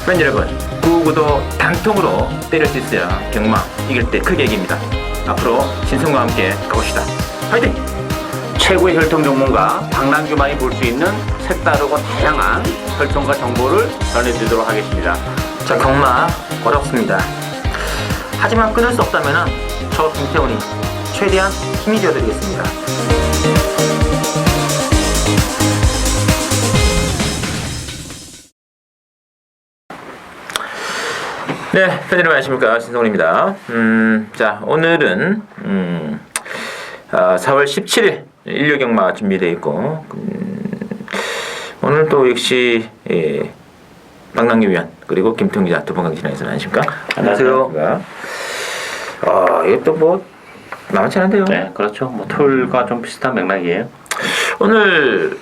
팬 여러분, 9구도 단통으로 때릴 수 있어야 경마 이길 때 크게 이깁니다. 앞으로 신성과 함께 가봅시다. 화이팅! 최고의 혈통 전문가 박남규만이 볼 수 있는 색다르고 다양한 혈통과 정보를 전해드리도록 하겠습니다. 자, 경마 어렵습니다. 하지만 끊을 수 없다면 저 김태훈이 최대한 힘이 되어드리겠습니다. 네, 팬 여러분 안녕하십니까, 신성훈입니다. 자, 오늘은 4월 17일 일요경마 준비되어 있고, 오늘 또 역시 박남규 위원 그리고 김태훈 기자 두 분 강의 진행해서 안녕하십니까? 안녕하세요. 이것도 뭐 만만치 않은데요. 네, 그렇죠. 뭐 토요일과 좀 비슷한 맥락이에요. 오늘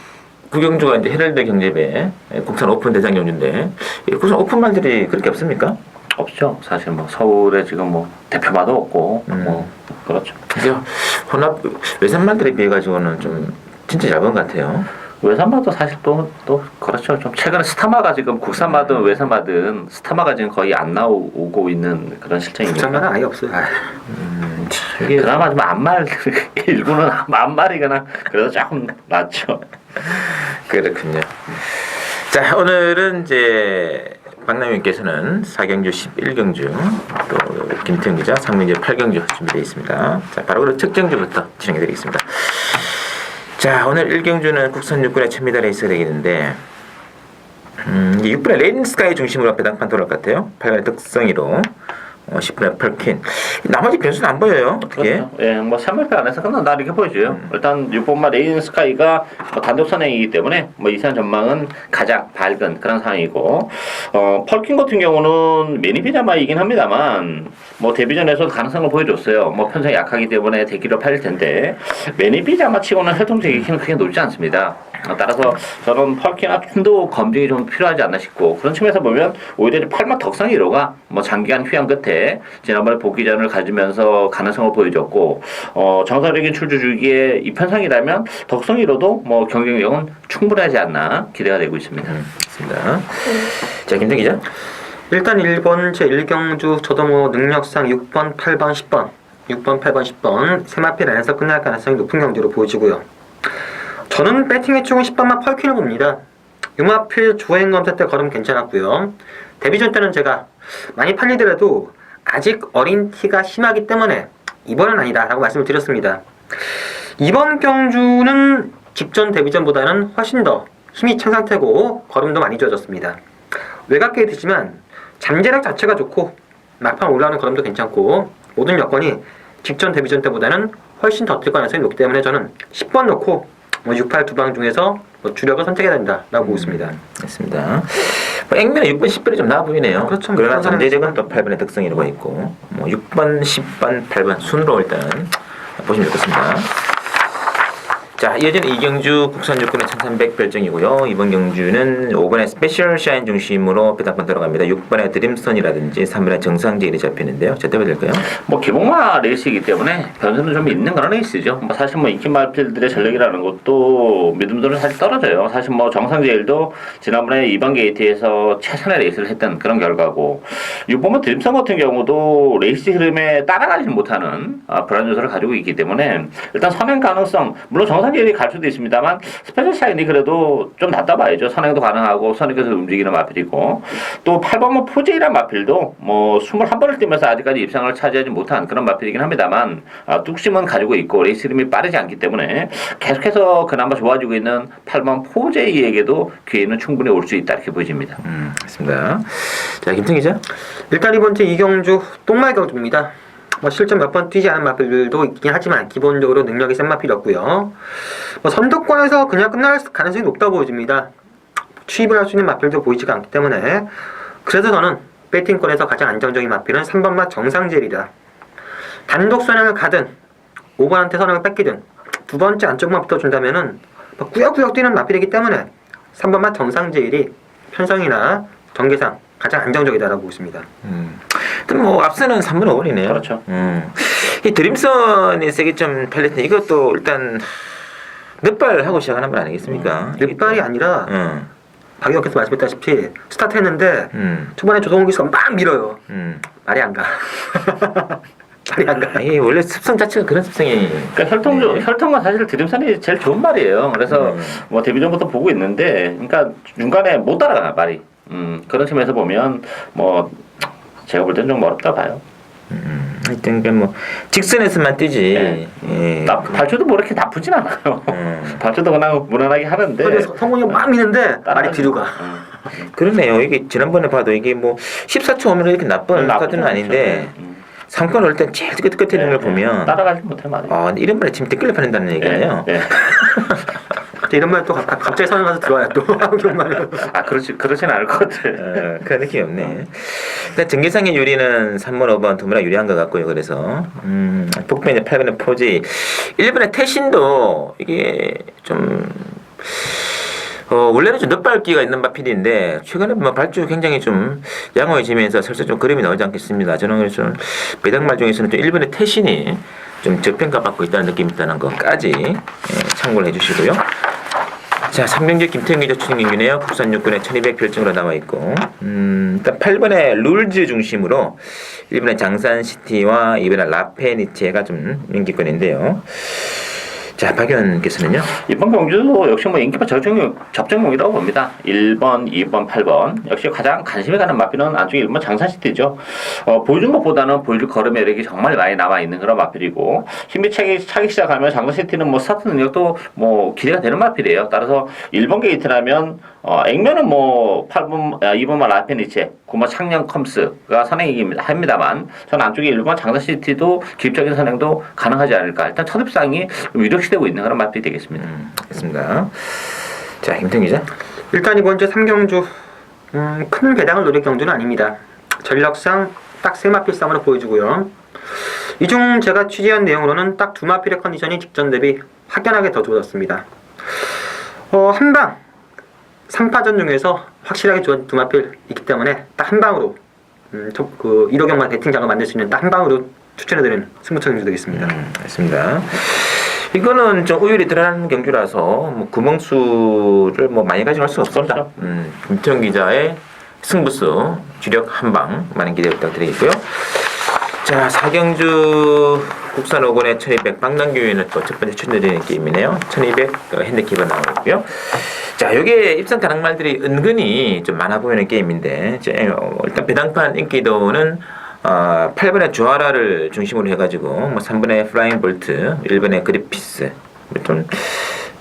구경주가 이제 헤럴드 경제배 국산 오픈 대장 경주인데, 국산 오픈 말들이 그렇게 없습니까? 없죠. 사실 뭐 서울에 지금 뭐 대표마도 없고 뭐 그렇죠. 그죠? 혼합 외산말들에 비해 가지고는 좀 진짜 얇은 것 같아요. 외산마도 사실 또 그렇죠. 좀 최근에 스타마가 지금 국산마든 외산마든 스타마가 지금 거의 안 나오고 있는 그런 실정입니다. 국산마는 아예 없어요. 이게 그나마 좀 안말 일부는 안말이거나 그래도 조금 낫죠. 그렇군요. 자, 오늘은 이제 박남윤께서는 4경주 11경주, 또 김태형 기자 3경주 8경주 준비되어 있습니다. 자, 바로 그 첫 경주부터 진행해 드리겠습니다. 자, 오늘 1경주는 국산 6분의 1000m 레이스가 되겠는데, 6분의 레인스카이 중심으로 배당판 돌아올 것 같아요. 8분의 득성이로 10분의 펄킨. 나머지 변수는 안 보여요. 어떻게? 그렇죠. 예, 뭐 3월패 안에서 끝난 날 이렇게 보여줘요. 일단 6번마 레인 스카이가 뭐 단독 선행이기 때문에 뭐 이상 전망은 가장 밝은 그런 상황이고, 펄킨 같은 경우는 매니피자마이긴 합니다만 뭐 데뷔전에서 가능성을 보여줬어요. 뭐 편성이 약하기 때문에 대기로 팔릴 텐데 매니피자마 치고는 혈통적인 힘은 크게 높지 않습니다. 따라서 저는 펄키나 좀 더 검증이 좀 필요하지 않나 싶고, 그런 측면에서 보면 오히려 8마 덕성 1호가 뭐 장기간 휴양 끝에 지난번에 복귀전을 가지면서 가능성을 보여줬고, 정상적인 출주 주기에 이 편성이라면 덕성 1호도 뭐 경쟁력은 충분하지 않나 기대가 되고 있습니다. 맞습니다. 자, 김태 기자. 일단 1번 제1경주 저도 뭐 능력상 6번, 8번, 10번 6번, 8번, 10번 세 마필 안에서 끝날 가능성이 높은 경주로 보여지고요. 저는 배팅의 쪽은 10번만 펄킨을 봅니다. 6마필 주행 검사 때 걸음 괜찮았고요. 데뷔전 때는 제가 많이 팔리더라도 아직 어린 티가 심하기 때문에 이번은 아니다 라고 말씀을 드렸습니다. 이번 경주는 직전 데뷔전보다는 훨씬 더 힘이 찬 상태고 걸음도 많이 좋아졌습니다. 외곽계에 드지만 잠재력 자체가 좋고 막판 올라오는 걸음도 괜찮고 모든 여건이 직전 데뷔전 때보다는 훨씬 더 뜰 가능성이 높기 때문에 저는 10번 넣고 6, 8 두 방 중에서 주력을 선택해야 된다라고 보고 있습니다. 맞습니다. 뭐 액면에 6번, 10번이 좀 나아 보이네요. 그렇죠. 그러나 잠재력은 또 8번의 득성이라고 있고, 뭐 6번, 10번, 8번 순으로 일단 보시면 좋겠습니다. 자, 이어지는 2경주 국산 육군의 1300 별정이고요. 이번 경주는 5번의 스페셜 샤인 중심으로 배당판 들어갑니다. 6번의 드림선이라든지 3번의 정상제일이 잡히는데요. 저 때문에 될까요? 뭐 기본마 레이스이기 때문에 변수는 좀 있는 그런 레이스죠. 뭐 사실 뭐 인기 말필들의 전력이라는 것도 믿음도는 사실 떨어져요. 사실 뭐 정상제일도 지난번에 2번 게이트에서 최선의 레이스를 했던 그런 결과고, 6번마 드림선 같은 경우도 레이스 흐름에 따라가지 못하는 불안 요소를 가지고 있기 때문에 일단 선행 가능성, 물론 정상제일이 갈 수도 있습니다만 스페셜 샤인이 그래도 좀 낫다 봐야죠. 선행도 가능하고 선행에서 움직이는 마필이고, 또 8번마 포제이란 마필도 뭐 21번을 뛰면서 아직까지 입상을 차지하지 못한 그런 마필이긴 합니다만 뚝심은 가지고 있고 레이스 흐름이 빠르지 않기 때문에 계속해서 그나마 좋아지고 있는 8번 포제이에게도 기회는 충분히 올 수 있다 이렇게 보여집니다. 맞습니다. 자, 김태 기자. 일단 이번 주 2경주 똥말 경주입니다. 뭐 실전 몇 번 뛰지 않은 마필들도 있긴 하지만 기본적으로 능력이 센 마필이었고요. 뭐 선두권에서 그냥 끝날 가능성이 높다고 보여집니다. 추입을 할 수 있는 마필도 보이지가 않기 때문에, 그래서 저는 배팅권에서 가장 안정적인 마필은 3번마 정상제일이다. 단독 선행을 가든 5번한테 선행을 뺏기든 두 번째 안쪽만 붙어준다면은 뭐 꾸역꾸역 뛰는 마필이기 때문에 3번마 정상제일이 편성이나 전개상 가장 안정적이다라고 보고 있습니다. 그럼 뭐 앞서는 3번, 5번이네요. 그렇죠. 이 드림선이 세게 좀 팔렸더니 이것도 일단 늑발하고 시작하는 건 아니겠습니까? 늑발이 아니라 박 의원께서 말씀했다시피 스타트했는데 초반에 조성호 기수가 막 밀어요. 말이 안 가. 말이 안 가. 이 원래 습성 자체가 그런 습성이. 그러니까 혈통은 사실 드림산이 제일 좋은 말이에요. 그래서 뭐 데뷔전부터 보고 있는데, 그러니까 중간에 못 따라가 말이. 그런 측면에서 보면 뭐 제가 볼 때는 좀 어렵다 봐요. 하여튼 뭐 직선에서만 뛰지. 예. 발주도 뭐 이렇게 나쁘진 않아요. 발주도 그냥 무난하게 하는데. 그래서 성공이 막 미는데 말이 뒤로 가. 그러네요. 이게 지난번에 봐도 이게 뭐 14초 오면 이렇게 나쁜 카드는 아닌데 상권 올 땐 제일 끝에 있는 걸 보면 따라가지 못해 말이에요. 아, 이런 말에 지금 댓글을 파낸다는 얘기예요. 이런 말에 또 갑자기 선을 가서 들어와요 또 한국말을. 그러진 않을 것 같아. 그런 느낌이 없네. 일단 전개상의 유리는 3번, 5번 두 분이 유리한 것 같고요. 그래서 북변의 8번의 포지, 1번의 태신도 이게 좀 원래는 좀 늦발기가 있는 마필인데 최근에 뭐 발주 굉장히 좀 양호해지면서 슬슬 좀 그림이 나오지 않겠습니다. 저는 그래서 좀 배당말 중에서는 좀 1번의 태신이 좀 저평가받고 있다는 느낌이 있다는 것까지 참고를 해주시고요. 자, 3경주 김태형 기자 추진 경기네요. 국산 육군의 1200 별정으로 나와 있고, 일단 8번의 룰즈 중심으로 1번의 장산시티와 2번의 라페니체가 좀 인기권인데요. 자, 박 의원께서는요? 이번 경주도 역시 뭐 인기파 접전용이라고 봅니다. 1번, 2번, 8번. 역시 가장 관심이 가는 마필은 안쪽에 1번 장산시티죠. 보여준 것보다는 보여줄 걸음 매력이 정말 많이 남아있는 그런 마필이고, 힘이 차기 시작하면 장산시티는 뭐 스타트 능력도 뭐 기대가 되는 마필이에요. 따라서 1번 게이트라면, 액면은 뭐 8번, 2번만 라페니체, 9번 창녕 컴스가 선행이긴 합니다만, 저는 안쪽에 1번 장산시티도 기입적인 선행도 가능하지 않을까. 일단 첫 입상이 유력시되고 있는 그런 마필이 되겠습니다. 알겠습니다. 자, 김태형 기자. 일단 이번 주 3경주 큰 배당을 노릴 경주는 아닙니다. 전력상 딱 3마필 싸움으로 보여주고요. 이 중 제가 취재한 내용으로는 딱 2마필의 컨디션이 직전 대비 확연하게 더 좋아졌습니다. 한방 3파전 중에서 확실하게 좋은 2마필 있기 때문에 딱 한 방으로 1호경만 배팅장을 만들 수 있는 딱 한 방으로 추천해드리는 승부처 경주 되겠습니다. 알겠습니다. 이거는 좀 우열이 드러나는 경주라서 뭐 구멍수를 뭐 많이 가져갈 수 없습니다. 김태형 기자의 승부수 주력 한방 많은 기대 부탁드리겠고요. 자, 4경주 국산 5권의 1200 빵당교회는 또 첫 번째 추천드리는 게임이네요. 1200 핸드키버 나오고요. 자, 요게 입상 가능말들이 은근히 좀 많아 보이는 게임인데, 일단 배당판 인기도는 8번의 주하라를 중심으로 해가지고 뭐 3번의 플라잉 볼트, 1번의 그리피스, 좀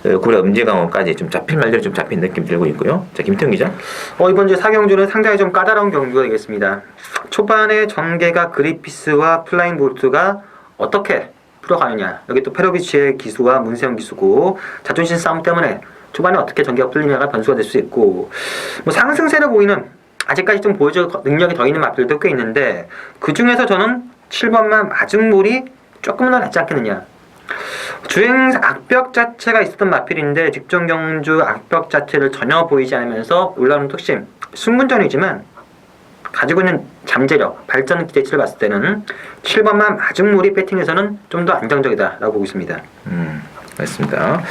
9번의 음지강호까지 좀 잡힌 말들이 좀 잡힌 느낌 들고 있고요. 자, 김태형 기자. 이번 주 4경주는 상당히 좀 까다로운 경주가 되겠습니다. 초반에 전개가 그리피스와 플라잉 볼트가 어떻게 풀어가느냐. 여기 또 페로비치의 기수와 문세영 기수고 자존심 싸움 때문에 초반에 어떻게 전개가 풀리냐가 변수가 될 수 있고, 뭐 상승세를 보이는 아직까지 좀 보여줄 능력이 더 있는 마필도 꽤 있는데, 그 중에서 저는 7번만 마중물이 조금 더 낫지 않겠느냐. 주행 악벽 자체가 있었던 마필인데 직전 경주 악벽 자체를 전혀 보이지 않으면서 올라오는 특심, 순군전이지만 가지고 있는 잠재력, 발전 기대치를 봤을 때는 7번만 마중물이 배팅에서는 좀 더 안정적이다라고 보고 있습니다. 알겠습니다.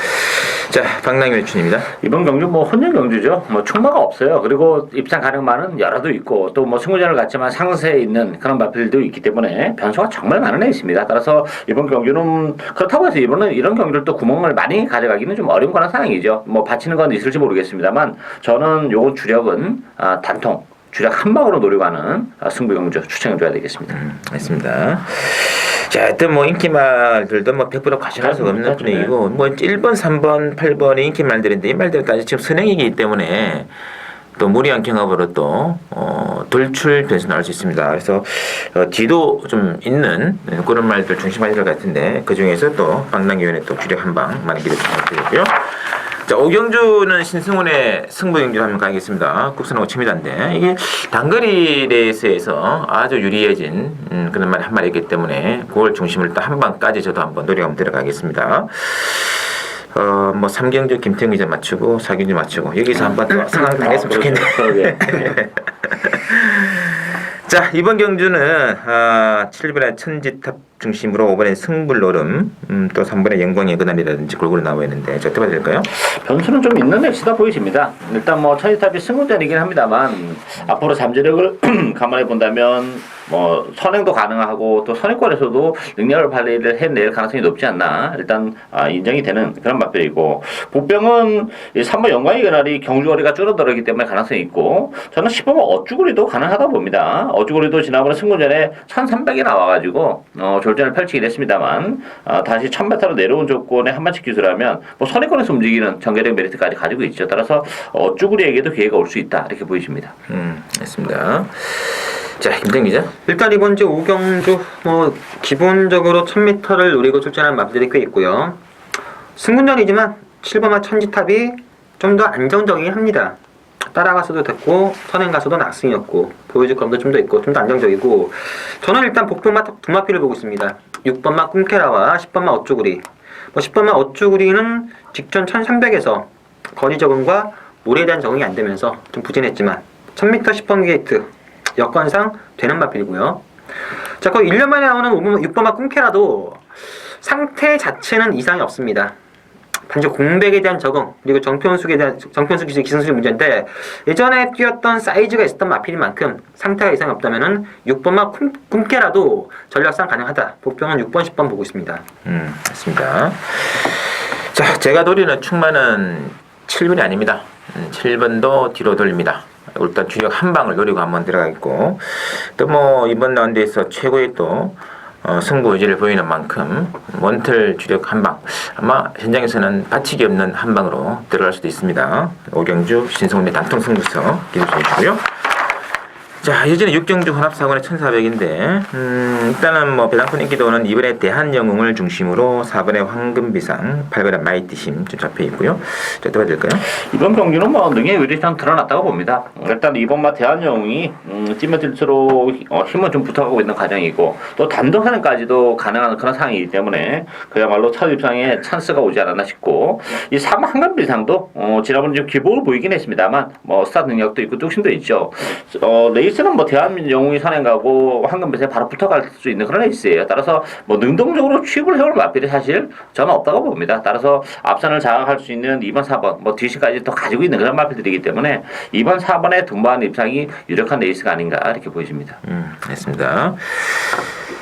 자, 박남규 매춘입니다. 이번 경주 뭐 혼전 경주죠. 뭐 충마가 없어요. 그리고 입상 가능만은 여러도 있고 또 뭐 승부전을 갖지만 상세에 있는 그런 마필도 있기 때문에 변수가 정말 많은 애 있습니다. 따라서 이번 경주는 그렇다고 해서 이런 경주를 또 구멍을 많이 가져가기는 좀 어려운 거는 상황이죠. 뭐 바치는 건 있을지 모르겠습니다만 저는 요건 주력은 단통. 주력 한 방으로 노려가는 승부 경주 추천해줘야 되겠습니다. 알겠습니다. 자, 하여튼 뭐 인기말들도 뭐 100% 과시할 수가 없는 분위기고, 뭐 1번, 3번, 8번이 인기말들인데 이 말들까지 지금 선행이기 때문에 또 무리한 경합으로 또 돌출 변수 나올 수 있습니다. 그래서 뒤도 좀 있는 그런 말들 중심하실 것 같은데 그 중에서 또 박남규의 또 주력 한 방 많은 기대 부탁드리고요. 자, 5경주는 신승훈의 승부 경주 한번 가겠습니다. 국산하고 칩니다인데 이게 단거리 레이스에서 아주 유리해진 그런 말이 한 마리 있기 때문에 그걸 중심으로 또 한 방까지 저도 한번 노력 한번 들어가겠습니다. 뭐 3경주 김태형 기자 맞추고 4경주 맞추고 여기서 한번 또 상황 당했으면 좋겠네요. 자, 이번 경주는 7번의 천지탑 중심으로 5번에 승불 노름, 또 3번에 영광의 근원이라든지 골고루 나와 있는데 저 어떻게 봐야 될까요? 변수는 좀 있는 액시다 보이십니다. 일단 뭐 천지탑이 승운전이긴 합니다만 앞으로 잠재력을 감안해 본다면 뭐 선행도 가능하고 또 선행권에서도 능력을 발휘를 해낼 가능성이 높지 않나 일단 인정이 되는 그런 맛들이고, 복병은 3번 영광의 그날이 경주거리가 줄어들었기 때문에 가능성이 있고, 저는 10번 어쭈구리도 가능하다 봅니다. 어쭈구리도 지난번에 승군전에 1300이 나와가지고 졸전을 펼치긴 했습니다만 다시 1000m로 내려온 조건에 한 번씩 기술하면 뭐 선행권에서 움직이는 전개력 메리트까지 가지고 있죠. 따라서 어쭈구리에게도 기회가 올 수 있다 이렇게 보이십니다. 알겠습니다. 자, 김태형 기자. 일단 이번 주 오경주 뭐 기본적으로 1000m를 노리고 출전한 마필들이 꽤 있고요. 승군전이지만 7번마 천지탑이 좀 더 안정적이긴 합니다. 따라가서도 됐고 선행 가서도 낙승이었고 보여줄 감도 좀 더 있고 좀 더 안정적이고, 저는 일단 복병마 두 마필을 보고 있습니다. 6번마 꿈케라와 10번마 어쭈구리. 뭐 10번마 어쭈구리는 직전 1300에서 거리 적응과 모래에 대한 적응이 안 되면서 좀 부진했지만 1000m 10번 게이트 여건상 되는 마필이고요. 자, 거의 1년 만에 나오는 6번마 꿈케라도 상태 자체는 이상이 없습니다. 단지 공백에 대한 적응, 그리고 정편수 기승술의 문제인데, 예전에 뛰었던 사이즈가 있었던 마필인 만큼 상태가 이상이 없다면은 6번마 꿈케라도 전략상 가능하다. 복병은 6번, 10번 보고 있습니다. 맞습니다. 자, 제가 노리는 충만은 7번이 아닙니다. 7번도 뒤로 돌립니다. 일단 주력 한 방을 노리고 한번 들어가겠고, 또 뭐 이번 라운드에서 최고의 또 승부 의지를 보이는 만큼 원틀 주력 한 방, 아마 현장에서는 받치기 없는 한 방으로 들어갈 수도 있습니다. 오경주 신성훈의 단통 승부서 기대해 주시고요. 자, 예전에 육경주 혼합사건의 1400인데 일단은 뭐 배당권 인기도는 2번에 대한영웅을 중심으로 4번에 황금비상, 8번에 마이티심 좀 잡혀 있고요. 자, 어떻게 될까요? 이번 경기는 뭐 능력의 위력상 드러났다고 봅니다. 일단 이번마 대한영웅이 찌면질수록 힘은 좀 붙어가고 있는 과정이고, 또 단독선행까지도 가능한 그런 상황이기 때문에 그야말로 첫 입상에 찬스가 오지 않았나 싶고, 이 3번 황금비상도 지난번에 좀 기복을 보이긴 했습니다만 뭐 스타트 능력도 있고 뚝심도 있죠. 레이스는 뭐 대한민영웅이 선행가고 황금비상에 바로 붙어갈 수 있는 그런 레이스예요. 따라서 뭐 능동적으로 취입을 해올 마필이 사실 저는 없다고 봅니다. 따라서 앞선을 장악할 수 있는 2번, 4번, 뭐 뒤시까지 또 가지고 있는 그런 마필들이기 때문에 2번, 4번에 등반 입상이 유력한 레이스가 아닌가 이렇게 보여집니다. 알겠습니다.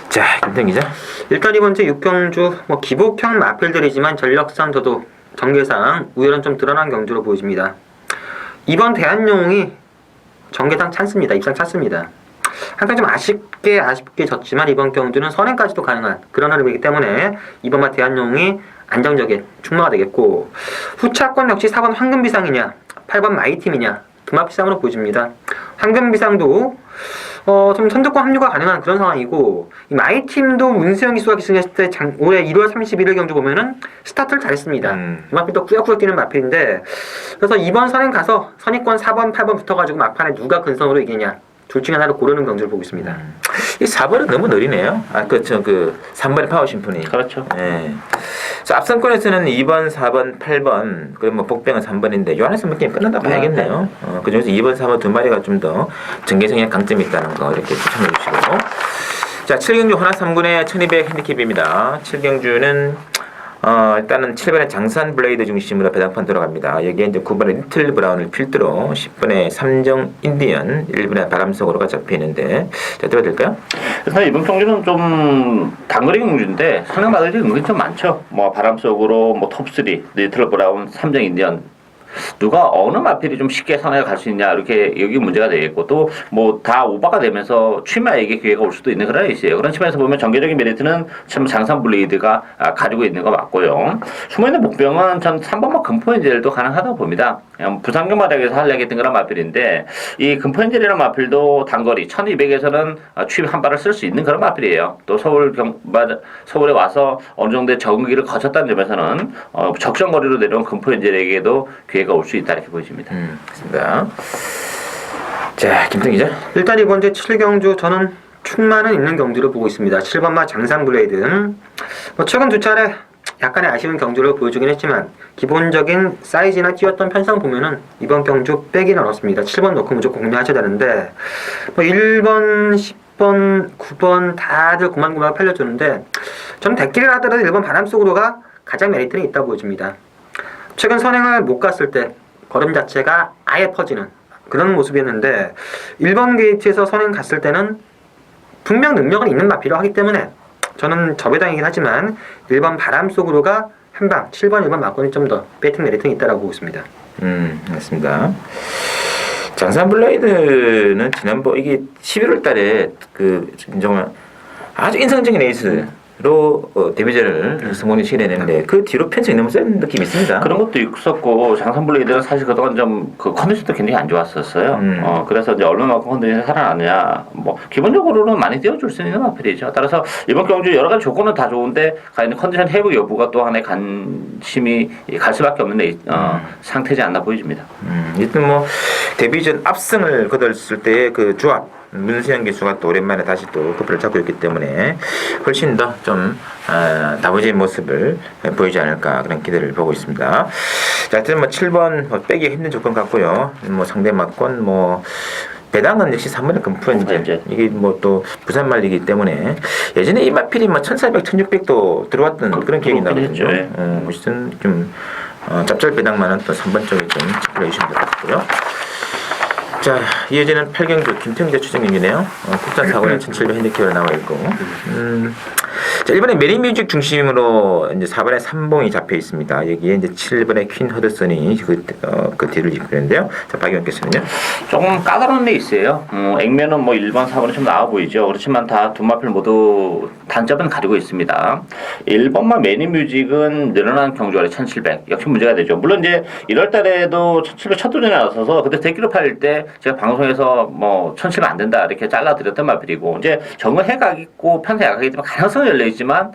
자, 김태형 기자. 일단 이번 주 육경주 뭐 기복형 마필들이지만 전력상 저도 전개상 우열은 좀 드러난 경주로 보여집니다. 이번 대한영웅이 전개상 찬스입니다. 입상 찬스입니다. 항상 좀 아쉽게 졌지만 이번 경주는 선행까지도 가능한 그런 흐름이기 때문에 이번마 대한영웅이 안정적인 충마가 되겠고, 후차권 역시 4번 황금비상이냐 8번 마이팀이냐 금합비상으로 보여집니다. 황금비상도 좀 선두권 합류가 가능한 그런 상황이고, 이 마이팀도 문세영 기수가 기승했을 때 올해 1월 31일 경주 보면은 스타트를 잘했습니다. 이 마필도 꾸역꾸역 뛰는 마필인데, 그래서 이번 선행 가서 선의권 4번, 8번 붙어가지고 막판에 누가 근성으로 이기냐 둘 중에 하나를 고르는 경주를 보고 있습니다. 이 4번은 너무 느리네요. 그렇죠. 3번의 파워 심포니. 그렇죠. 네. 그래서 앞선권에서는 2번, 4번, 8번, 그리고 뭐 복병은 3번인데 요 안에서 뭐 게임 끝난다 봐야겠네요. 그중에서 2번, 4번 두 마리가 좀 더 전개성에 강점이 있다는 거 이렇게 추천해 주시고. 자, 7경주 혼합 3군의 1200 핸디캡입니다. 7경주는 일단은 7번에 장산 블레이드 중심으로 배당판 들어갑니다. 여기에 이제 9번에 리틀 브라운을 필두로 10번에 삼정 인디언, 1번에 바람속으로가 잡혀 있는데, 자, 어떻게 될까요? 사실 이번 경기는 좀 단거리 경주인데 선행마들이 은근히 좀 많죠. 뭐 바람속으로, 뭐 톱3, 리틀 브라운, 삼정 인디언. 누가 어느 마필이 좀 쉽게 선행에 갈 수 있냐 이렇게 여기 문제가 되겠고, 또 뭐 다 오버가 되면서 취마에게 기회가 올 수도 있는 그런 레이스예요. 그런 측면에서 보면 전개적인 메리트는 참 장산 블레이드가 가지고 있는 거 맞고요. 숨어있는 목병은 전 3번마 금포엔젤도 가능하다고 봅니다. 부산경 마력에서 하려고 했던 그런 마필인데, 이 금포엔젤이라는 마필도 단거리 1200에서는 취입 한 발을 쓸 수 있는 그런 마필이에요. 또 서울에 와서 어느 정도의 적응기를 거쳤다는 점에서는 적정거리로 내려온 금포엔젤에게도 기회가 올 수 있다 이렇게 보여집니다. 그렇습니다. 자, 김태형 기자. 일단 이번 주 7경주 저는 충만은 있는 경주를 보고 있습니다. 7번마 장산 블레이드. 뭐 최근 두 차례 약간의 아쉬운 경주를 보여주긴 했지만 기본적인 사이즈나 뛰었던 편성 보면은 이번 경주 빼기는 어렵습니다. 7번 넣고 무조건 공략하셔야 되는데, 뭐 1번, 10번, 9번 다들 고만고만 팔려주는데 저는 대끼를 하더라도 1번 바람속으로가 가장 메리트는 있다고 보여집니다. 최근 선행을 못 갔을 때 걸음 자체가 아예 퍼지는 그런 모습이었는데 1번 게이트에서 선행 갔을 때는 분명 능력은 있는 마필로 하기 때문에 저는 저배당이긴 하지만 1번 바람속으로가 한방 7번, 1번 막권이 좀 더 배팅 메리트는 있다고 보고 있습니다. 맞습니다. 장산 블레이드는 지난번 이게 11월 달에 그 정말 아주 인상적인 에이스로 데뷔전을 성공히 실현했는데 그 뒤로 편성이 너무 센 느낌이 있습니다. 그런 것도 있었고 장산 블레이드는 사실 그동안 좀 그 컨디션도 굉장히 안 좋았었어요. 그래서 이제 얼마만큼 컨디션이 살아나느냐 뭐 기본적으로는 많이 띄워줄 수 있는 마필이죠. 따라서 이번 경주 여러 가지 조건은 다 좋은데 과연 컨디션 회복 여부가 또 하나의 관심이 갈 수밖에 없는 상태지 않나 보여집니다. 일단 뭐 데뷔전 압승을 거뒀을 때의 그 조합 문세영 기수가 또 오랜만에 다시 또 커플을 잡고 있기 때문에 훨씬 더 좀 다부지의 모습을 보이지 않을까 그런 기대를 보고 있습니다. 자, 하여튼 뭐 7번 뭐 빼기 힘든 조건 같고요. 뭐 상대 막권 뭐 배당은 역시 3번의 금프렌즈 이게 뭐 또 부산 말리기 때문에 예전에 이 마필이 뭐 1400, 1600도 들어왔던 그런 기억이 나거든요. 어쨌든 좀 짭짤 배당만은 또 3번 쪽에 좀 집중해 주시면 될 것 같고요. 자, 이어지는 8경주 김태웅 추정님이네요. 국산 사고는 1700 핸디캡으로 나와 있고. 자, 1번에 메리뮤직 중심으로 이제 4번에 삼봉이 잡혀 있습니다. 여기에 이제 7번에 퀸 허드슨이 그 뒤를 이끌는데요. 자, 박 의원께서는요. 조금 까다로운 레이스예요. 액면은 뭐 1번, 4번은 좀 나와 보이죠. 그렇지만 다 두 마필 모두 단점은 가지고 있습니다. 1번만 메리뮤직은 늘어난 경주알에 1700 역시 문제가 되죠. 물론 이제 1월 달에도 1700 첫 도전에 나서서 그때 대기로 팔릴 때 제가 방송에서 뭐 1700 안 된다 이렇게 잘라드렸던 마필이고 이제 정은 해가 있고 편세 약하기 때문에 가능성은 열려있지만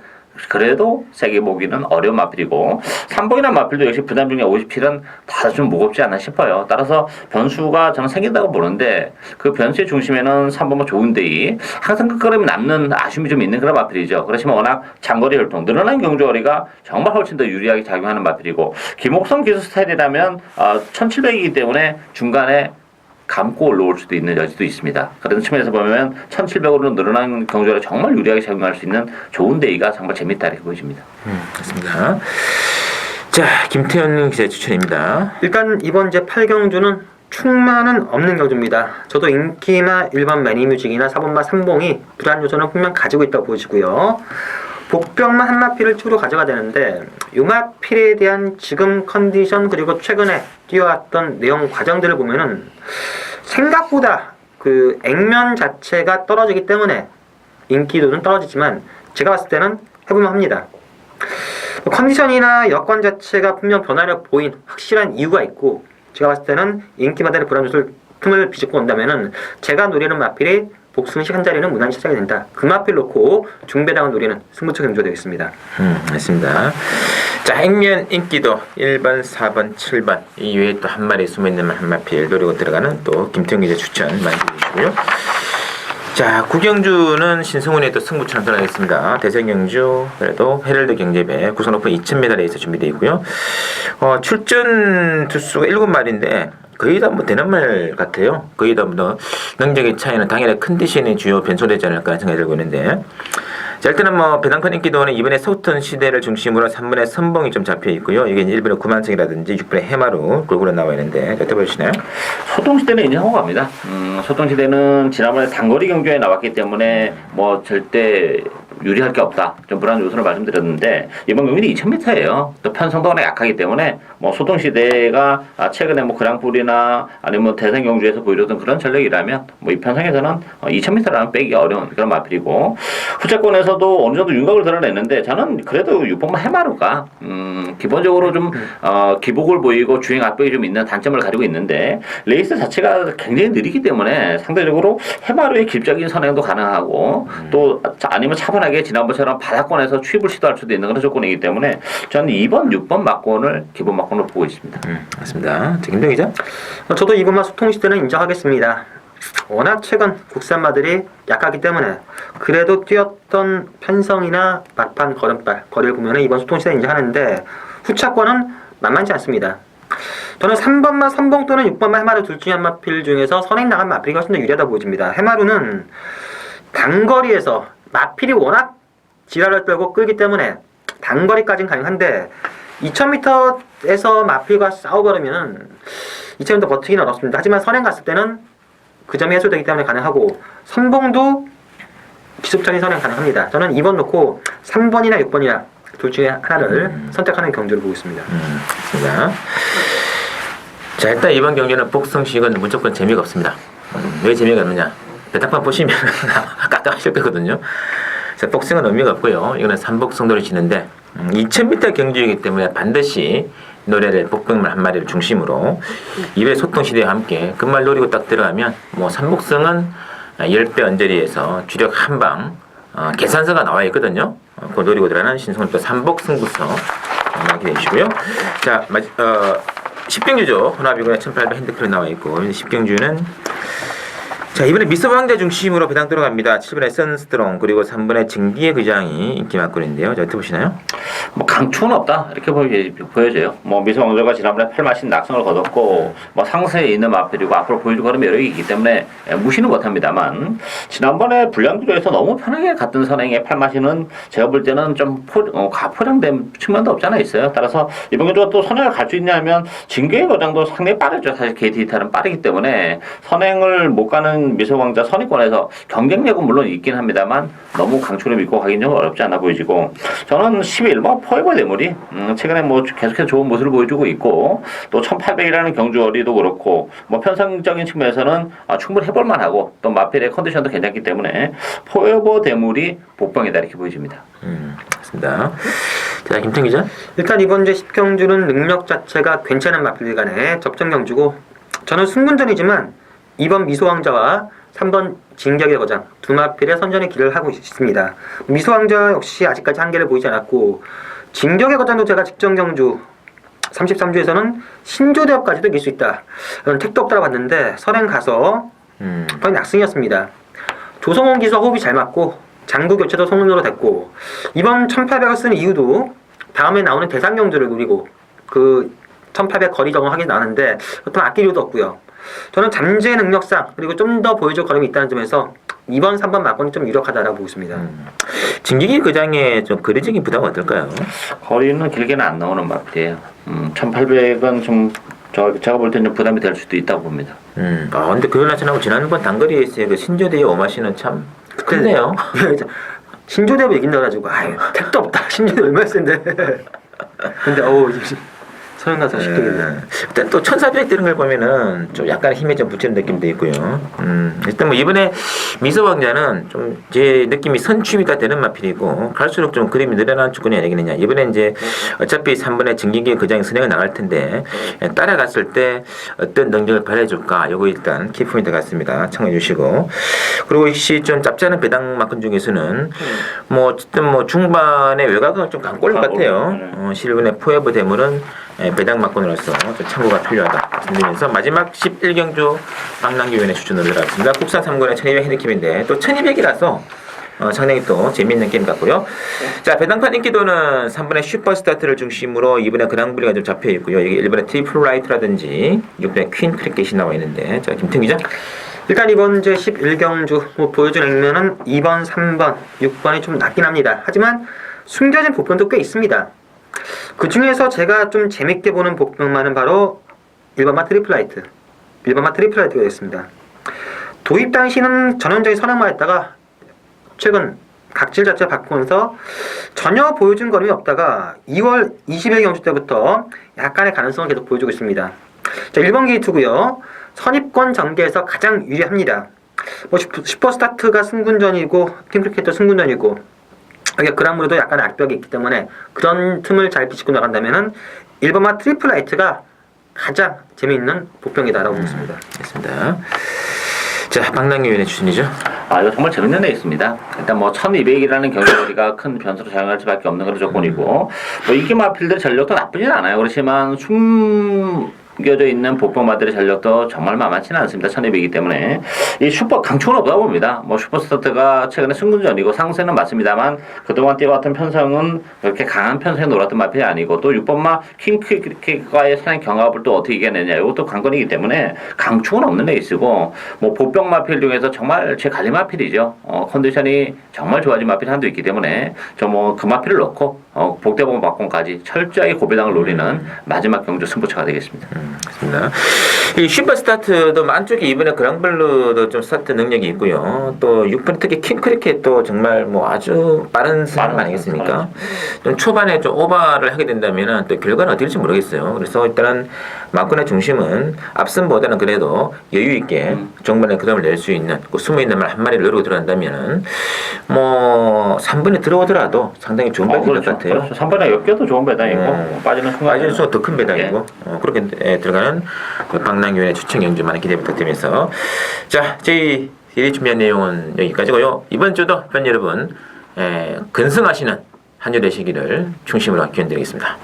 그래도 세게 보기는 어려운 마필이고 3번이나 마필도 역시 부담 중에 50필은 다 좀 무겁지 않나 싶어요. 따라서 변수가 저는 생긴다고 보는데 그 변수의 중심에는 3번은 좋은데 항상 끝걸음이 남는 아쉬움이 좀 있는 그런 마필이죠. 그렇지만 워낙 장거리 혈통 늘어난 경주거리가 정말 훨씬 더 유리하게 작용하는 마필이고 김옥성 기수 스타일이라면 1700이기 때문에 중간에 감고 올라올 수도 있는 여지도 있습니다. 그런 측면에서 보면 1700으로 늘어난 경주에 정말 유리하게 작용할 수 있는 좋은 데이가 정말 재밌다 이렇게 보여집니다. 그렇습니다. 자, 김태현 기자의 추천입니다. 일단 이번 제 8경주는 충만은 없는 경주입니다. 저도 인기나 1번 매니뮤직이나 4번마 삼봉이 불안 요소는 분명 가지고 있다고 보시고요. 복병만 한 마필을 추로 가져가야 되는데 이 마필에 대한 지금 컨디션 그리고 최근에 뛰어왔던 내용 과정들을 보면은 생각보다 그 액면 자체가 떨어지기 때문에 인기도는 떨어지지만 제가 봤을 때는 해볼만 합니다. 컨디션이나 여건 자체가 분명 변화를 보인 확실한 이유가 있고 제가 봤을 때는 인기마다의 불안 요소를 틈을 비집고 온다면은 제가 노리는 마필이 복승식 한 자리는 무난히 차지하게 된다. 그 마필 놓고 중배당을 노리는 승부처 경주가 되겠습니다. 맞습니다. 자, 액면 인기도 1번, 4번, 7번 이 외에 또 한 마리 숨어있는 한 마필 노리고 들어가는 또 김태형 기자 추천 많이 해주시고요. 자, 구경주는 신승훈의 또 승부처럼 변하겠습니다. 대전경주 그래도 헤럴드 경제배 구성 높은 2000m 레이스 준비되어 있고요. 출전 투수가 7마리인데 거의 다 뭐 되는 말 같아요. 거의 다 뭐 능력의 차이는 당연히 컨디션이 주요 변수되지 않을까 생각이 들고 있는데 자, 일단은 뭐 배당권 인기도는 이번에 서우턴 시대를 중심으로 3번에 선봉이 좀 잡혀 있고요. 이게 1번에 구만성이라든지 6번에 해마루 골고루 나와 있는데 어떻게 보시나요? 소동시대는 인정하고 갑니다. 소동시대는 지난번에 단거리 경주에 나왔기 때문에 뭐 절대 유리할 게 없다. 좀 불안 요소를 말씀드렸는데 이번 경기는 2000m예요. 또 편성도 워낙 약하기 때문에 뭐 소동시대가 최근에 뭐 그랑프리나 아니면 대선 경주에서 보여줬던 그런 전력이라면 뭐 이 편성에서는 2000m라는 빼기 어려운 그런 마필이고 후차권에서도 어느 정도 윤곽을 드러냈는데 저는 그래도 6번만 해마루가 기본적으로 좀 기복을 보이고 주행 압박이 좀 있는 단점을 가지고 있는데 레이스 자체가 굉장히 느리기 때문에 상대적으로 해마루의 길적인 선행도 가능하고 또 아니면 차분하게 지난번처럼 바닥권에서 취입을 시도할 수도 있는 그런 조건이기 때문에 저는 2번, 6번 막권을 기본 막권으로 보고 있습니다. 맞습니다. 김동 기자? 저도 2번마 소통시대는 인정하겠습니다. 워낙 최근 국산마들이 약하기 때문에 그래도 뛰었던 편성이나 막판 걸음발 거리를 보면 이번 소통시대 인정하는데 후차권은 만만치 않습니다. 저는 3번마 선봉 또는 6번마 해마루 둘 중에 한 마필 중에서 선행 나간 마필이 훨씬 더 유리하다 보여집니다. 해마루는 단거리에서 마필이 워낙 지랄을 떨고 끌기 때문에 단거리까지는 가능한데 2000m에서 마필과 싸워버리면 2000m 버티기는 어렵습니다. 하지만 선행 갔을 때는 그 점이 해소되기 때문에 가능하고 선봉도 기습적인 선행 가능합니다. 저는 2번 놓고 3번이나 6번이나 둘 중에 하나를 선택하는 경주를 보고 있습니다. 좋습니다. 자, 일단 이번 경기는 복성식은 무조건 재미가 없습니다. 왜 재미가 없느냐? 배당판 보시면 깜깜하실 거거든요. 자, 복싱은 의미가 없고요. 이거는 삼복성도를 치는데 2000m 경주이기 때문에 반드시 노래를 복병만 한 마리를 중심으로 이번에 소통시대와 함께 끝말 노리고 딱 들어가면 뭐 삼복성은 10배 언저리에서 주력 한방 계산서가 나와 있거든요. 그거 노리고 들어가는 신성은 또 삼복승부서 기대해 주시고요. 자, 10경주죠. 혼합이고요. 1800 핸드크림 나와 있고 10경주는 자, 이번에 미스 왕자 중심으로 배당 들어갑니다. 7번의 선스트롱 그리고 3번의 증기의 그장이 인기 막걸리인데요. 자, 어떻게 보시나요? 뭐 강추는 없다 이렇게 보여져요. 뭐 미소 왕자가 지난번에 8마신 낙성을 거뒀고 뭐 상세에 있는 마필이고 앞으로 보여줄 거는 여러 개 있기 때문에 무시는 못합니다만 지난번에 불량주로에서 너무 편하게 갔던 선행의 8마신은 제가 볼 때는 좀 가포장된 측면도 없지 않아 있어요. 따라서 이번 경주가 또 선행을 갈 수 있냐면 진계의 거장도 상당히 빠르죠. 사실 KT타는 빠르기 때문에 선행을 못 가는 미소왕자 선의권에서 경쟁력은 물론 있긴 합니다만 너무 강추를 믿고 가긴 좀 어렵지 않아 보이지고 저는 11번 포에버 대물이 최근에 뭐 계속해서 좋은 모습을 보여주고 있고 또 1800이라는 경주어리도 그렇고 뭐 편성적인 측면에서는 충분히 해볼만 하고 또 마필의 컨디션도 괜찮기 때문에 포에버 대물이 복병이다 이렇게 보여집니다. 맞습니다. 자, 김태 기자. 일단 이번 주 10경주는 능력 자체가 괜찮은 마필 간의 접전 경주고 저는 승분전이지만 2번 미소왕자와 3번 진격의 거장 두 마필의 선전의 길을 하고 있습니다. 미소왕자 역시 아직까지 한계를 보이지 않았고 진격의 거장도 제가 직전 경주 33주에서는 신조대업까지도 이길 수 있다. 이런 택도 없다고 봤는데 선행 가서 거의 낙승이었습니다. 조성원 기수와 호흡이 잘 맞고 장구 교체도 성능으로 됐고 이번 1800을 쓰는 이유도 다음에 나오는 대상 경주를 노리고 그 1800 거리 적응하기 나왔는데 그렇다면 아낄 이유도 없고요. 저는 잠재 능력상 그리고 좀 더 보여줄 걸음이 있다는 점에서 2번, 3번 막건이 좀 유력하다라고 보고 있습니다. 진격의 그장의 좀 거리적인 부담은 어떨까요? 거리는 길게는 안 나오는 마필이에요. 1800은 좀 제가 볼 때는 좀 부담이 될 수도 있다고 봅니다. 근데 그걸 나타나고 지난번 단거리에서의 그 신조대의 오마시는 참 크네요. 신조대업 이긴다 가지고 아유 택도 없다. 신조대 얼마나 센데. 근데 이제 서영 가서 쉽게 일단 또 1400 되는 걸 보면은 좀 약간 힘에 좀 붙이는 느낌도 있고요. 일단 뭐 이번에 미소왕자는 좀 제 느낌이 선취미가 되는 마필이고 갈수록 좀 그림이 늘어나는 조건이 아니겠느냐. 이번에 이제 어차피 3번에 증기기의 그장이 선행을 나갈 텐데 따라갔을 때 어떤 능력을 발휘해줄까. 요거 일단 키포인트 같습니다. 참고해 주시고 그리고 역시 좀 짭짤한 배당 마건 중에서는 뭐 어쨌든 뭐 중반에 외곽은 좀 강골 같아요. 실분의 포에버 대물은 배당 막건으로서 참고가 필요하다 말씀드리면서 마지막 11경주 박남규 추천을 드리겠습니다. 국산 3권의 1200 핸디캡인데 또 1200이라서 상당히 또 재미있는 게임 같고요. 자, 배당판 인기도는 3번의 슈퍼스타트를 중심으로 2번에 그랑브리가 좀 잡혀 있고요. 여기 1번에 트리플 라이트라든지 6번에 퀸 크리켓이 나와 있는데 자, 김태 기자. 일단 이번 주 11경주 보여준 액면은 2번, 3번, 6번이 좀 낮긴 합니다. 하지만 숨겨진 복변도 꽤 있습니다. 그 중에서 제가 좀 재밌게 보는 복병만은 바로 1번마 트리플라이트 1번마 트리플라이트가 되겠습니다. 도입 당시는 전형적인 선행만 했다가 최근 각질 자체 바꾸면서 전혀 보여준 거림이 없다가 2월 20일 경주 때부터 약간의 가능성을 계속 보여주고 있습니다. 자, 1번 게이트고요. 선입권 전개에서 가장 유리합니다. 뭐 슈퍼스타트가 승군전이고 팀크리켓도 승군전이고 여기 그랑브르도 약간 악벽이 있기 때문에 그런 틈을 잘 비집고 나간다면은 1번마 트리플라이트가 가장 재미있는 복병이다라고 보겠습니다. 알겠습니다. 자, 박남규 위원의 추천이죠. 이거 정말 재밌는 애 있습니다. 일단 뭐 1200이라는 경주거리가 큰 변수로 작용할 수밖에 없는 그런 조건이고 뭐 이게 마필들 전력도 나쁘진 않아요. 그렇지만 남겨져 있는 복병마들의 전력도 정말 만만치는 않습니다. 1200이기 때문에 이 슈퍼 강추는 없다고 봅니다. 뭐 슈퍼스타트가 최근에 승군전이고 상세는 맞습니다만 그동안 뛰어왔던 편성은 그렇게 강한 편성에 놀았던 마필이 아니고 또 6번마 킹크과의 사냥 경합을 또 어떻게 이겨내냐 이것도 관건이기 때문에 강추는 없는 레이스고 뭐 복병 마필 중에서 정말 제 관리 마필이죠. 컨디션이 정말 좋아진 마필이 한두 있기 때문에 저 뭐 그 마필을 넣고 복대봉 박공까지 철저하게 고배당을 노리는 마지막 경주 승부처가 되겠습니다. 그렇습니다. 이 슈퍼 스타트도 안쪽에 이번에 그랑블루도 좀 스타트 능력이 있고요. 또 6번 특히 킹크리켓도 정말 뭐 아주 빠른 사람 아니겠습니까? 좀 초반에 좀 오버를 하게 된다면은 또 결과는 어떨지 모르겠어요. 그래서 일단은 막군의 중심은 앞선보다는 그래도 여유 있게 종반에 그다음을 낼 수 있는 그 숨어 있는 말 한 마리를 누르고 들어간다면은 뭐 3번에 들어오더라도 상당히 좋은 배당일 것 같아요. 그렇죠. 3번에 엮여도 좋은 배당이고 빠지는 순간 빠지는 순간 더 큰 배당이고 그렇게 들어가는 그 박남규의 추천 경주 많은 기대 부탁드리면서 자 저희 준비한 내용은 여기까지고요. 이번 주도 팬 여러분 근승하시는 한 주 되시기를 중심으로 기원드리겠습니다.